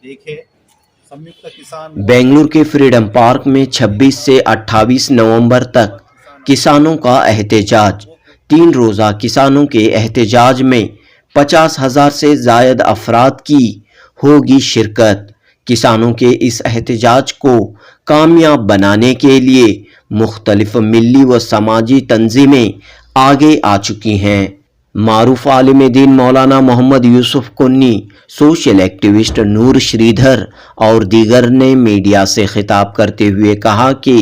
देखें संयुक्त किसान बेंगलुरु के फ्रीडम पार्क में 26 से 28 नवंबर तक किसानों का एहतजाज। 3 रोज़ा किसानों के एहतजाज में 50,000 से ज़ायद अफराद की होगी शिरकत। किसानों के इस एहतजाज को कामयाब बनाने के लिए मुख्तलिफ मिली व समाजी तंजीमें आगे आ चुकी हैं। मारूफ आलिम दीन मौलाना मोहम्मद यूसुफ कुन्नी, सोशल एक्टिविस्ट नूर श्रीधर और दीगर ने मीडिया से खिताब करते हुए कहा कि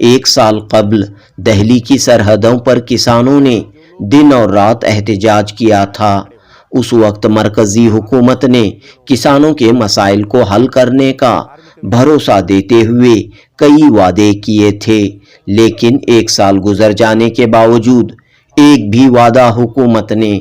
1 साल कबल दिल्ली की सरहदों पर किसानों ने दिन और रात एहतजाज किया था। उस वक्त मरकजी हुकूमत ने किसानों के मसाइल को हल करने का भरोसा देते हुए कई वादे किए थे, लेकिन 1 साल गुजर जाने के बावजूद एक भी वादा हुकूमत ने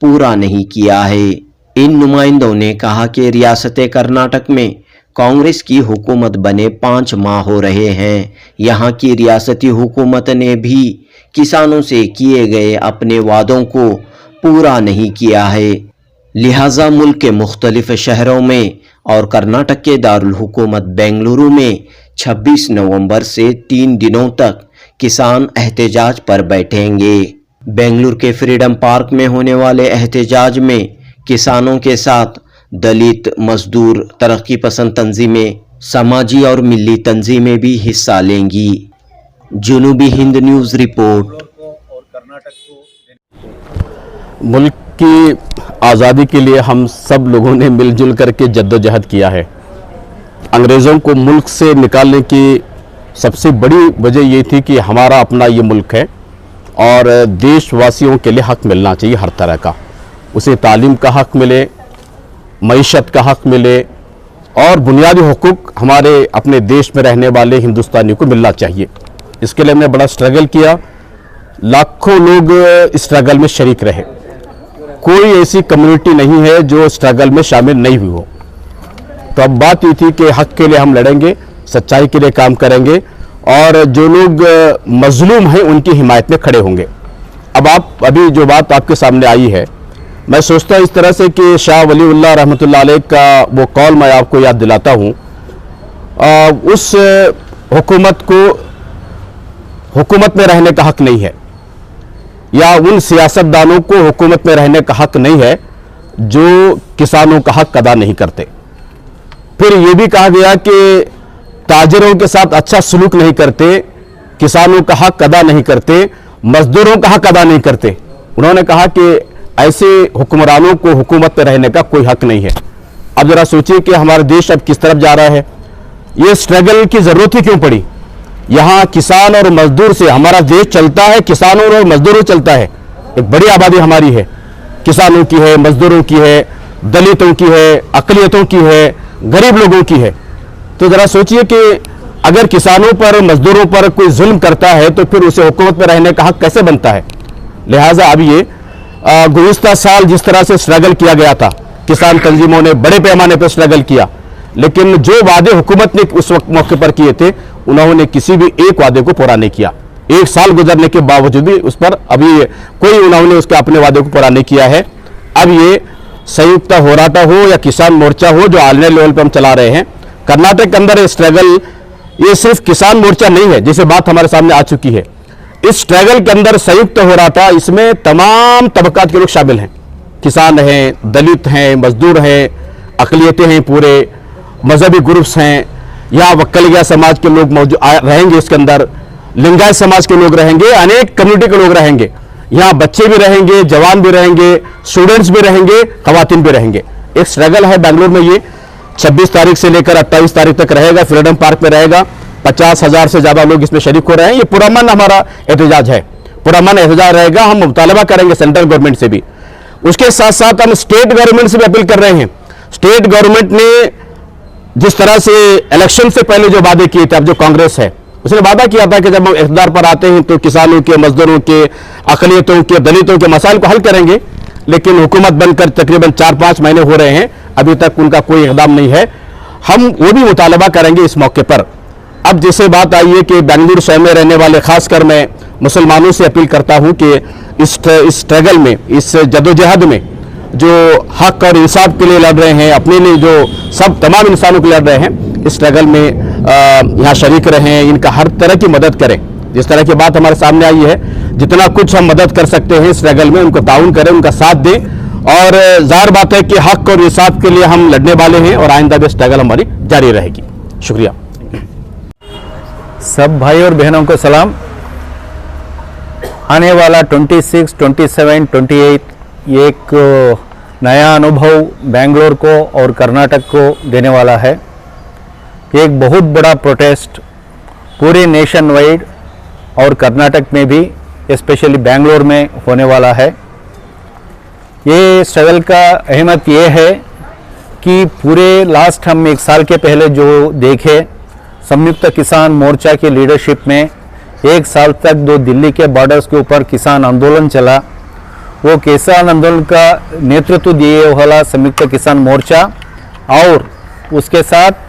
पूरा नहीं किया है। इन नुमाइंदों ने कहा कि रियासत कर्नाटक में कांग्रेस की हुकूमत बने 5 माह हो रहे हैं। यहाँ की रियासती हुकूमत ने भी किसानों से किए गए अपने वादों को पूरा नहीं किया है। लिहाजा मुल्क के मुख्तलिफ शहरों में और कर्नाटक के दारुल हुकूमत बेंगलुरु में 26 नवंबर से 3 दिनों तक किसान एहतजाज पर बैठेंगे। बेंगलुरु के फ्रीडम पार्क में होने वाले एहतजाज में किसानों के साथ दलित, मजदूर, तरक्की पसंद तंजीमें, समाजी और मिली तंजीमें भी हिस्सा लेंगी। जुनूबी हिंद न्यूज़ रिपोर्ट। मुल्क की आज़ादी के लिए हम सब लोगों ने मिलजुल करके जद्दोजहद किया है। अंग्रेज़ों को मुल्क से निकालने की सबसे बड़ी वजह ये थी कि हमारा अपना ये मुल्क है और देशवासियों के लिए हक़ मिलना चाहिए हर तरह का। उसे तालीम का हक़ मिले, मईशत का हक़ मिले और बुनियादी हुकूक हमारे अपने देश में रहने वाले हिंदुस्तानियों को मिलना चाहिए। इसके लिए हमने बड़ा स्ट्रगल किया। लाखों लोग स्ट्रगल में शरीक रहे। कोई ऐसी कम्युनिटी नहीं है जो स्ट्रगल में शामिल नहीं हुई हो। तो अब बात ये थी कि हक़ के लिए हम लड़ेंगे, सच्चाई के लिए काम करेंगे और जो लोग मजलूम हैं उनकी हिमायत में खड़े होंगे। अब आप अभी जो बात आपके सामने आई है, मैं सोचता इस तरह से कि शाह वलीउल्लाह रहमतुल्लाह अलैह का वो कौल मैं आपको याद दिलाता हूँ। उस हुकूमत को हुकूमत में रहने का हक़ नहीं है, या उन सियासतदानों को हुकूमत में रहने का हक़ नहीं है जो किसानों का हक़ अदा नहीं करते। फिर ये भी कहा गया कि ताजिरों के साथ अच्छा सलूक नहीं करते, किसानों का हक़ अदा नहीं करते, मजदूरों का हक़ अदा नहीं करते। उन्होंने कहा कि ऐसे हुक्मरानों को हुकूमत में रहने का कोई हक़ नहीं है। अब जरा सोचिए कि हमारा देश अब किस तरफ जा रहा है। ये स्ट्रगल की ज़रूरत ही क्यों पड़ी? यहाँ किसान और मजदूर से हमारा देश चलता है, किसानों और मजदूरों चलता है। एक बड़ी आबादी हमारी है, किसानों की है, मजदूरों की है, दलितों की है, अक़लियतों की है, गरीब लोगों की है। तो ज़रा सोचिए कि अगर किसानों पर, मजदूरों पर कोई जुल्म करता है तो फिर उसे हुकूमत में रहने का हक़ कैसे बनता है? लिहाजा अब ये गुज़िश्ता साल जिस तरह से स्ट्रगल किया गया था, किसान तंजीमों ने बड़े पैमाने पर स्ट्रगल किया, लेकिन जो वादे हुकूमत ने उस वक्त मौके पर किए थे उन्होंने किसी भी एक वादे को पूरा नहीं किया। 1 साल गुजरने के बावजूद भी उस पर अभी कोई उन्होंने उसके अपने वादे को पूरा नहीं किया है। अब ये संयुक्त होराटा हो या किसान मोर्चा हो जो आलमी लेवल पर हम चला रहे हैं, कर्नाटक के अंदर स्ट्रगल ये सिर्फ किसान मोर्चा नहीं है जिसे बात हमारे सामने आ चुकी है। इस स्ट्रगल के अंदर संयुक्त होराटा, इसमें तमाम तबकात के लोग शामिल हैं। किसान हैं, दलित हैं, मजदूर हैं, अक़लियतें हैं, पूरे मजहबी ग्रुप्स हैं, यहाँ वक्कलिया समाज के लोग मौजूद रहेंगे, इसके अंदर लिंगायत समाज के लोग रहेंगे, अनेक कम्युनिटी के लोग रहेंगे। यहाँ बच्चे भी रहेंगे, जवान भी रहेंगे, स्टूडेंट्स भी रहेंगे, खवातीन भी रहेंगे। एक स्ट्रगल है बेंगलुरु में। ये 26 तारीख से लेकर 28 तारीख तक रहेगा, फ्रीडम पार्क में रहेगा। 50,000 से ज़्यादा लोग इसमें शरीक हो रहे हैं। ये पुरअमन हमारा एहतजाज है, पुरअमन एहतजाज रहेगा। हम मुतालबा करेंगे सेंट्रल गवर्नमेंट से भी, उसके साथ साथ हम स्टेट गवर्नमेंट से भी अपील कर रहे हैं। स्टेट गवर्नमेंट ने जिस तरह से इलेक्शन से पहले जो वादे किए थे, अब जो कांग्रेस है उसने वादा किया था कि जब हम इक़्तिदार पर आते हैं तो किसानों के, मजदूरों के, अक़लियतों के, दलितों के मसाइल को हल करेंगे, लेकिन हुकूमत बनकर तकरीबन 4-5 महीने हो रहे हैं, अभी तक उनका कोई इक़दाम नहीं है। हम वो भी मुतालबा करेंगे इस मौके पर। अब जैसे बात आई है कि बेंगलुरु शहर में रहने वाले, खासकर मैं मुसलमानों से अपील करता हूँ कि इस स्ट्रगल में, इस जदोजहद में जो हक और इंसाफ के लिए लड़ रहे हैं, अपने लिए जो सब तमाम इंसानों के लिए लड़ रहे हैं, इस स्ट्रगल में यहाँ शरीक रहें, इनका हर तरह की मदद करें। जिस तरह की बात हमारे सामने आई है, जितना कुछ हम मदद कर सकते हैं स्ट्रगल में, उनको ताउन करें, उनका साथ दें। और ज़ाहिर बात है कि हक और इंसाफ के लिए हम लड़ने वाले हैं और आइंदा भी स्ट्रगल हमारी जारी रहेगी। शुक्रिया। सब भाई और बहनों को सलाम। आने वाला 26, 27, 28 एक नया अनुभव बेंगलोर को और कर्नाटक को देने वाला है। एक बहुत बड़ा प्रोटेस्ट पूरे नेशन वाइड और कर्नाटक में भी, स्पेशली बेंगलोर में होने वाला है। ये स्ट्रगल का अहमियत ये है कि पूरे लास्ट हम एक साल के पहले जो देखे, संयुक्त किसान मोर्चा की लीडरशिप में एक साल तक जो दिल्ली के बॉर्डर्स के ऊपर किसान आंदोलन चला, वो किसान आंदोलन का नेतृत्व दिए वाला संयुक्त किसान मोर्चा और उसके साथ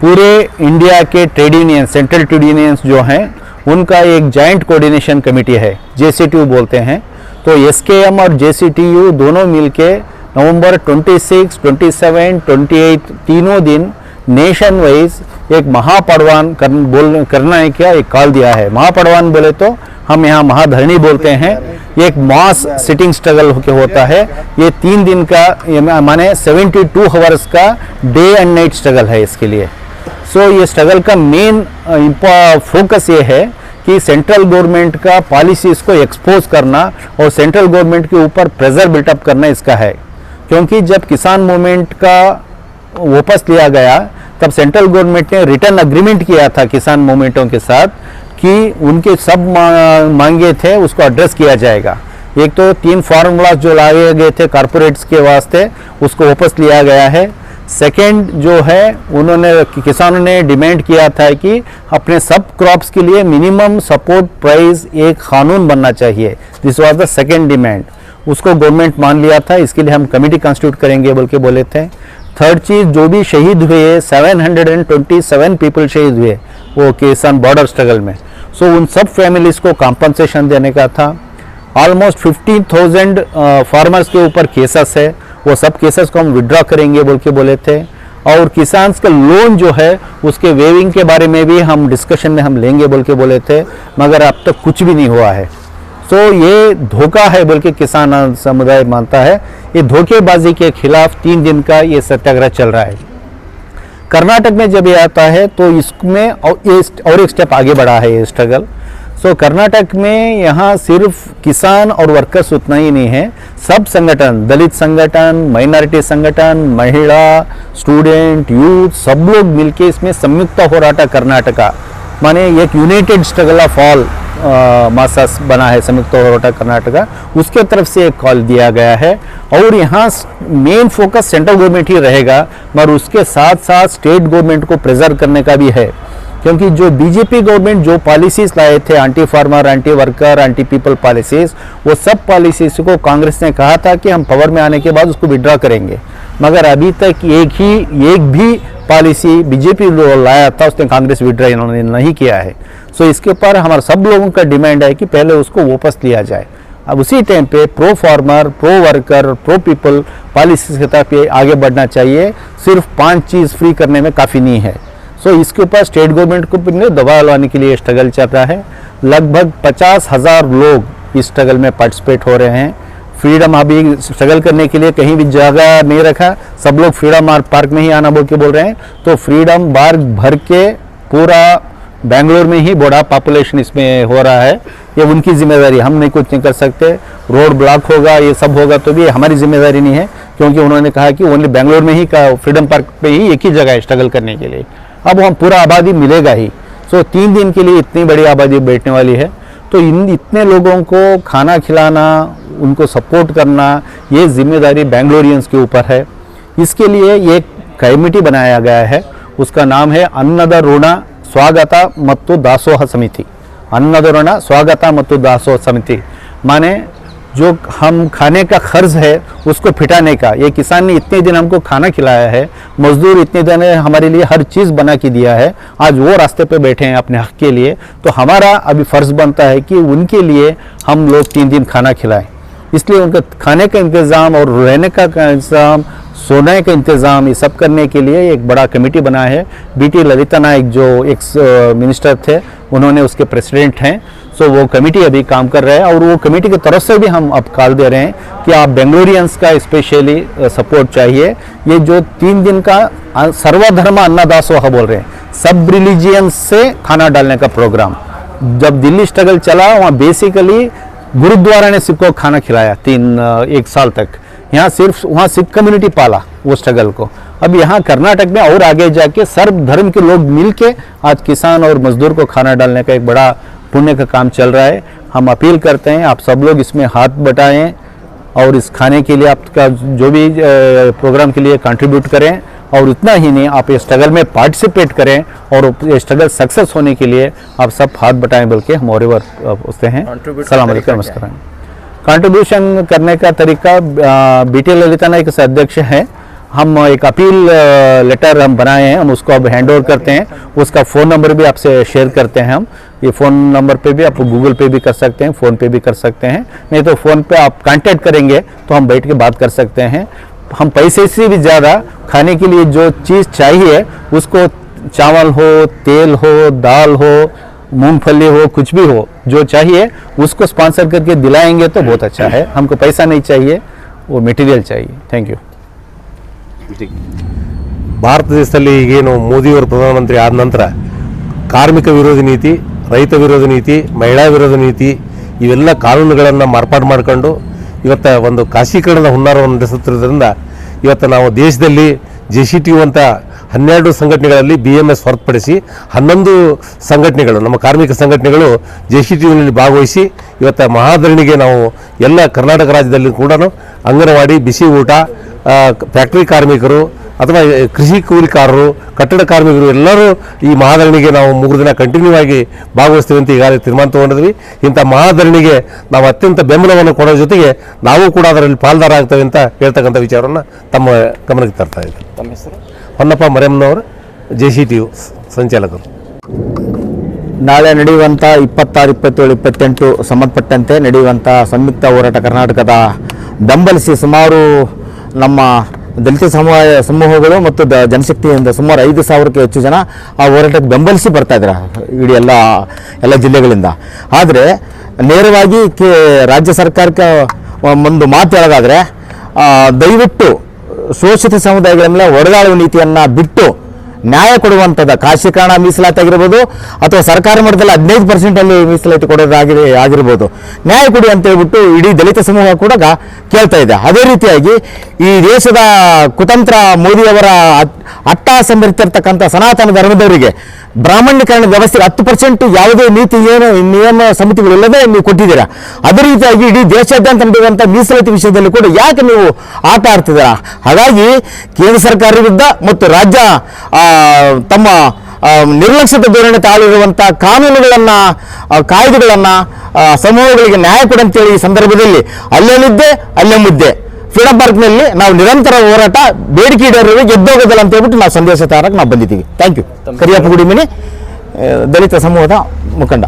पूरे इंडिया के trade union, central trade unions जो हैं, उनका एक जॉइंट कोऑर्डिनेशन कमेटी है, JCTU बोलते हैं। तो SKM और JCTU दोनों मिलके नवंबर 26, 27, 28 तीनों दिन नेशन वाइज एक महापड़वान करना क्या एक कॉल दिया है। महापड़वान बोले तो हम यहाँ महाधरणी बोलते हैं। एक मास सिटिंग स्ट्रगल होता है। ये 3 दिन का माने 72 आवर्स का डे एंड नाइट स्ट्रगल है इसके लिए। सो ये स्ट्रगल का मेन फोकस ये है कि सेंट्रल गवर्नमेंट का पॉलिसीज़ को एक्सपोज करना और सेंट्रल गवर्नमेंट के ऊपर प्रेशर बिल्टअप करना इसका है। क्योंकि जब किसान मूवमेंट का वापस लिया गया तब सेंट्रल गवर्नमेंट ने रिटर्न अग्रीमेंट किया था किसान मूवमेंटों के साथ कि उनके सब मांगे थे उसको एड्रेस किया जाएगा। एक तो 3 फार्मूलाज जो लाए गए थे कॉर्पोरेट्स के वास्ते, उसको वापस लिया गया है। सेकेंड जो है, उन्होंने किसानों ने डिमांड किया था कि अपने सब क्रॉप्स के लिए मिनिमम सपोर्ट प्राइस एक कानून बनना चाहिए। This was the second demand. उसको गवर्नमेंट मान लिया था, इसके लिए हम कमेटी कॉन्स्टिट्यूट करेंगे बोल के बोले थे। थर्ड चीज़, जो भी शहीद हुए 727 पीपल शहीद हुए वो किसान बॉर्डर स्ट्रगल में, सो उन सब फैमिलीज़ को कॉम्पनसेशन देने का था। ऑलमोस्ट 15,000 फार्मर्स के ऊपर केसेस है, वो सब केसेस को हम विड्रॉ करेंगे बोल के बोले थे। और किसान का लोन जो है उसके वेविंग के बारे में भी हम डिस्कशन में हम लेंगे बोल के बोले थे, मगर अब तक कुछ भी नहीं हुआ है। सो ये धोखा है बोल के किसान समुदाय मानता है। ये धोखेबाजी के खिलाफ 3 दिन का ये सत्याग्रह चल रहा है। कर्नाटक में जब ये आता है तो इसमें और एक स्टेप आगे बढ़ा है ये स्ट्रगल। सो कर्नाटक में यहाँ सिर्फ किसान और वर्कर्स उतना ही नहीं है, सब संगठन, दलित संगठन, माइनॉरिटी संगठन, महिला, स्टूडेंट, यूथ, सब लोग मिलके इसमें संयुक्त होराटा कर्नाटका माने एक यूनाइटेड स्ट्रगल ऑफ ऑल मासास बना है संयुक्त होराटा कर्नाटका, उसके तरफ से एक कॉल दिया गया है। और यहाँ मेन फोकस सेंट्रल गवर्नमेंट ही रहेगा, मगर उसके साथ साथ स्टेट गवर्नमेंट को प्रेजर करने का भी है। क्योंकि जो बीजेपी गवर्नमेंट जो पॉलिसीज लाए थे, anti farmer, anti worker, anti people policies, वो सब पॉलिसीज को कांग्रेस ने कहा था कि हम पावर में आने के बाद उसको विड्रॉ करेंगे, मगर अभी तक एक भी पॉलिसी बीजेपी लाया था उसने कांग्रेस विड्रॉ इन्होंने नहीं किया है। सो इसके ऊपर हमारा सब लोगों का डिमांड है कि पहले उसको वापस लिया जाए। अब उसी टाइम पे pro farmer, pro worker, pro people policy की तरफ आगे बढ़ना चाहिए। सिर्फ 5 चीज़ फ्री करने में काफ़ी नहीं है। सो इसके ऊपर स्टेट गवर्नमेंट को दबाव लाने के लिए स्ट्रगल चल रहा है। लगभग 50,000 लोग इस स्ट्रगल में पार्टिसिपेट हो रहे हैं। फ्रीडम अभी स्ट्रगल करने के लिए कहीं भी जगह नहीं रखा, सब लोग फ्रीडम पार्क में ही आना बोल रहे हैं। तो फ्रीडम पार्क भर के पूरा बेंगलोर में ही बड़ा पॉपुलेशन इसमें हो रहा है। ये उनकी जिम्मेदारी, हम नहीं कुछ नहीं कर सकते। रोड ब्लॉक होगा, ये सब होगा तो भी हमारी जिम्मेदारी नहीं है, क्योंकि उन्होंने कहा कि ओनली बेंगलोर में ही का फ्रीडम पार्क पे ही एक ही जगह है स्ट्रगल करने के लिए। अब हम पूरा आबादी मिलेगा ही। सो 3 दिन के लिए इतनी बड़ी आबादी बैठने वाली है, तो इतने लोगों को खाना खिलाना, उनको सपोर्ट करना, ये जिम्मेदारी बेंगलोरियंस के ऊपर है। इसके लिए एक कमेटी बनाया गया है, उसका नाम है अन्नद ऋण स्वागत मत्तु दासोह समिति। अन्नद ऋण स्वागत मत्तु दासोह समिति माने जो हम खाने का खर्च है उसको फिटाने का। ये किसान ने इतने दिन हमको खाना खिलाया है, मजदूर इतने दिन हमारे लिए हर चीज़ बना के दिया है, आज वो रास्ते पे बैठे हैं अपने हक के लिए। तो हमारा अभी फ़र्ज़ बनता है कि उनके लिए हम लोग 3 दिन खाना खिलाएं। इसलिए उनका खाने का इंतज़ाम और रहने का इंतज़ाम, सोने का इंतज़ाम, ये सब करने के लिए एक बड़ा कमेटी बना है। बीटी ललिता नायक जो एक्स मिनिस्टर थे, उन्होंने उसके प्रेसिडेंट हैं। सो वो कमेटी अभी काम कर रहा है और वो कमेटी की तरफ से भी हम अब कॉल दे रहे हैं कि आप बेंगलोरियंस का स्पेशली सपोर्ट चाहिए। ये जो 3 दिन का सर्वधर्म अन्नदासोह बोल रहे हैं, सब रिलीजियंस से खाना डालने का प्रोग्राम, जब दिल्ली स्ट्रगल चला वहाँ बेसिकली गुरुद्वारा ने सिख को खाना खिलाया 1 साल तक। यहाँ सिर्फ वहाँ सिख कम्युनिटी पाला वो स्ट्रगल को। अब यहाँ कर्नाटक में और आगे जाके सर्व धर्म के लोग मिलके आज किसान और मजदूर को खाना डालने का एक बड़ा पुण्य का काम चल रहा है। हम अपील करते हैं आप सब लोग इसमें हाथ बटाएं और इस खाने के लिए आपका जो भी प्रोग्राम के लिए कंट्रीब्यूट करें, और इतना ही नहीं, आप ये स्ट्रगल में पार्टिसिपेट करें और ये स्ट्रगल सक्सेस होने के लिए आप सब हाथ बटाएं बोल के हम और उससे हैं। सलाम अलैकुम, नमस्कार। कंट्रीब्यूशन करने का तरीका बीटी ललिता नायक के अध्यक्ष हैं। हम एक अपील लेटर हम बनाए हैं, हम उसको अब हैंड ओवर करते हैं। उसका फ़ोन नंबर भी आपसे शेयर करते हैं हम। ये फ़ोन नंबर पे भी आप गूगल पे भी कर सकते हैं, फ़ोन पे भी कर सकते हैं, नहीं तो फ़ोन पे आप कांटेक्ट करेंगे तो हम बैठ के बात कर सकते हैं। हम पैसे से भी ज़्यादा खाने के लिए जो चीज़ चाहिए उसको, चावल हो, तेल हो, दाल हो, मूंगफली हो, कुछ भी हो, जो चाहिए उसको स्पॉन्सर करके दिलाएंगे तो बहुत अच्छा है। हमको पैसा नहीं चाहिए, वो मटेरियल चाहिए। Thank you. ಭಾರತ ದೇಶದಲ್ಲಿ ಈಗೇನು ಮೋದಿಯವರು ಪ್ರಧಾನಮಂತ್ರಿ ಆದ ನಂತರ ಕಾರ್ಮಿಕ ವಿರೋಧಿ ನೀತಿ, ರೈತ ವಿರೋಧಿ ನೀತಿ, ಮಹಿಳಾ ವಿರೋಧಿ ನೀತಿ ಇವೆಲ್ಲ ಕಾನೂನುಗಳನ್ನು ಮಾರ್ಪಾಡು ಮಾಡಿಕೊಂಡು ಇವತ್ತು ಒಂದು ಖಾಸೀಕರಣದ ಹುನ್ನಾರವನ್ನು ನಡೆಸುತ್ತಿರೋದ್ರಿಂದ ಇವತ್ತು ನಾವು ದೇಶದಲ್ಲಿ JCTU ಅಂತ 12 ಸಂಘಟನೆಗಳಲ್ಲಿ BMS ಹೊರತುಪಡಿಸಿ 11 ಸಂಘಟನೆಗಳು, ನಮ್ಮ ಕಾರ್ಮಿಕ ಸಂಘಟನೆಗಳು JCTUನಲ್ಲಿ ಭಾಗವಹಿಸಿ ಇವತ್ತು ಮಹಾಧರಣಿಗೆ ನಾವು ಎಲ್ಲ ಕರ್ನಾಟಕ ರಾಜ್ಯದಲ್ಲಿ ಕೂಡ ಅಂಗನವಾಡಿ, ಬಿಸಿ ಊಟ, ಫ್ಯಾಕ್ಟರಿ ಕಾರ್ಮಿಕರು ಅಥವಾ ಕೃಷಿ ಕೂಲಿಕಾರರು, ಕಟ್ಟಡ ಕಾರ್ಮಿಕರು ಎಲ್ಲರೂ ಈ ಮಹಾಧರಣಿಗೆ ನಾವು 3 ದಿನ ಕಂಟಿನ್ಯೂ ಆಗಿ ಭಾಗವಹಿಸ್ತೀವಿ ಅಂತ ಈಗಾಗಲೇ ತೀರ್ಮಾನ ತೊಗೊಂಡಿದ್ವಿ. ಇಂಥ ಮಹಾಧರಣಿಗೆ ನಾವು ಅತ್ಯಂತ ಬೆಂಬಲವನ್ನು ಕೊಡೋ ಜೊತೆಗೆ ನಾವು ಕೂಡ ಅದರಲ್ಲಿ ಪಾಲ್ದಾರ ಆಗ್ತೇವೆ ಅಂತ ಹೇಳ್ತಕ್ಕಂಥ ವಿಚಾರವನ್ನು ತಮ್ಮ ಗಮನಕ್ಕೆ ತರ್ತಾ ಇದ್ದೀವಿ. ತಮ್ಮ ಹೆಸರು? ಹೊನ್ನಪ್ಪ ಮರೆಯಮ್ಮನವರು, JCTU ಸಂಚಾಲಕರು. ನಾಳೆ ನಡೆಯುವಂಥ 26, 27, 28 ಸಂಬಂಧಪಟ್ಟಂತೆ ನಡೆಯುವಂಥ ಸಂಯುಕ್ತ ಹೋರಾಟ ಕರ್ನಾಟಕದ ಬೆಂಬಲಿಸಿ ಸುಮಾರು ನಮ್ಮ ದಲಿತ ಸಮೂಹಗಳು ಮತ್ತು ಜನಶಕ್ತಿಯಿಂದ ಸುಮಾರು 5,000ಕ್ಕೂ ಹೆಚ್ಚು ಜನ ಆ ಹೋರಾಟಕ್ಕೆ ಬೆಂಬಲಿಸಿ ಬರ್ತಾ ಇದ್ದಾರೆ ಇಡೀ ಎಲ್ಲ ಜಿಲ್ಲೆಗಳಿಂದ. ಆದರೆ ನೇರವಾಗಿ ರಾಜ್ಯ ಸರ್ಕಾರಕ್ಕೆ ಒಂದು ಮಾತು ಹೇಳೋದಾದರೆ, ದಯವಿಟ್ಟು ಶೋಷಿತ ಸಮುದಾಯಗಳ ಮೇಲೆ ಒಡೆದಾಳುವ ನೀತಿಯನ್ನು ಬಿಟ್ಟು ನ್ಯಾಯ ಕೊಡುವಂಥದ್ದು, ಖಾಸೀಕರಣ ಮೀಸಲಾತಿ ಆಗಿರ್ಬೋದು ಅಥವಾ ಸರ್ಕಾರ ಮಟ್ಟದಲ್ಲಿ 15% ಮೀಸಲಾತಿ ಆಗಿರ್ಬೋದು, ನ್ಯಾಯ ಕೊಡಿ ಅಂತ ಹೇಳ್ಬಿಟ್ಟು ಇಡೀ ದಲಿತ ಸಮೂಹ ಕೂಡ ಕೇಳ್ತಾ ಇದೆ. ಅದೇ ರೀತಿಯಾಗಿ ಈ ದೇಶದ ಕುತಂತ್ರ ಮೋದಿಯವರ ಅಟ್ಟಹಾಸ ಮೆರೆತಿರ್ತಕ್ಕಂಥ ಸನಾತನ ಧರ್ಮದವರಿಗೆ ಬ್ರಾಹ್ಮಣೀಕರಣ ವ್ಯವಸ್ಥೆ 10% ಯಾವುದೇ ನೀತಿ ನಿಯಮ ಸಮಿತಿಗಳಿಲ್ಲದೆ ನೀವು ಕೊಟ್ಟಿದ್ದೀರಾ. ಅದೇ ರೀತಿಯಾಗಿ ಇಡೀ ದೇಶಾದ್ಯಂತ ನಡೆಯುವಂಥ ಮೀಸಲಾತಿ ವಿಷಯದಲ್ಲಿ ಕೂಡ ಯಾಕೆ ನೀವು ಆಟ ಆಡ್ತಿದ್ದೀರಾ? ಹಾಗಾಗಿ ಕೇಂದ್ರ ಸರ್ಕಾರ ವಿರುದ್ಧ ಮತ್ತು ರಾಜ್ಯ ತಮ್ಮ ನಿರ್ಲಕ್ಷ್ಯದ ಧೋರಣೆ ತಾಳಿರುವಂಥ ಕಾನೂನುಗಳನ್ನು, ಕಾಯ್ದೆಗಳನ್ನು, ಸಮೂಹಗಳಿಗೆ ನ್ಯಾಯ ಕೊಡಂತೇಳಿ ಈ ಸಂದರ್ಭದಲ್ಲಿ ಅಲ್ಲೇನಿದ್ದೆ ಅಲ್ಲೇ ಮುದ್ದೆ ಫ್ರೀಡಮ್ ಪಾರ್ಕ್ನಲ್ಲಿ ನಾವು ನಿರಂತರ ಹೋರಾಟ, ಬೇಡಿಕೆ ಈಡೇರುವುದು ಗೆದ್ದೋಗೋದಿಲ್ಲ ಅಂತ ಹೇಳ್ಬಿಟ್ಟು ನಾವು ಸಂದೇಶ ತಾರಕ್ಕೆ ನಾವು ಬಂದಿದ್ದೀವಿ. Thank you. ಕರಿಯಪ್ಪ ಗುಡಿಮನಿ, ದಲಿತ ಸಮೂಹದ ಮುಖಂಡ.